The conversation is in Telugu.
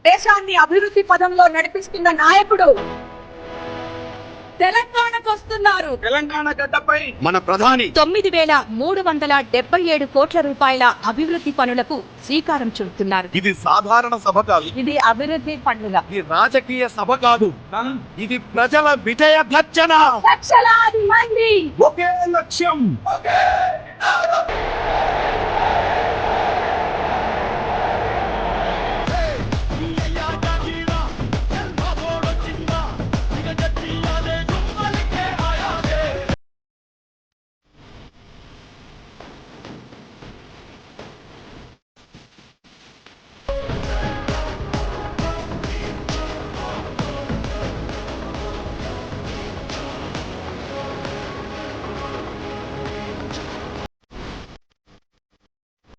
దేశాన్ని అభివృద్ధి పదంలో నడిపిస్తున్న నాయకుడు తెలంగాణకు వస్తున్నారు. తెలంగాణ గడ్డపై మన ప్రధాని 9,377 కోట్ల రూపాయల అభివృద్ధి పనులకు శ్రీకారం చుడుతున్నారు. ఇది సాధారణ సభ కాదు, ఇది అభివృద్ధి పండుగ. ఇది రాజకీయ సభ కాదు, ఇది ప్రజల విజయ గర్జన. లక్షలాది మంది ఒకే లక్ష్యం.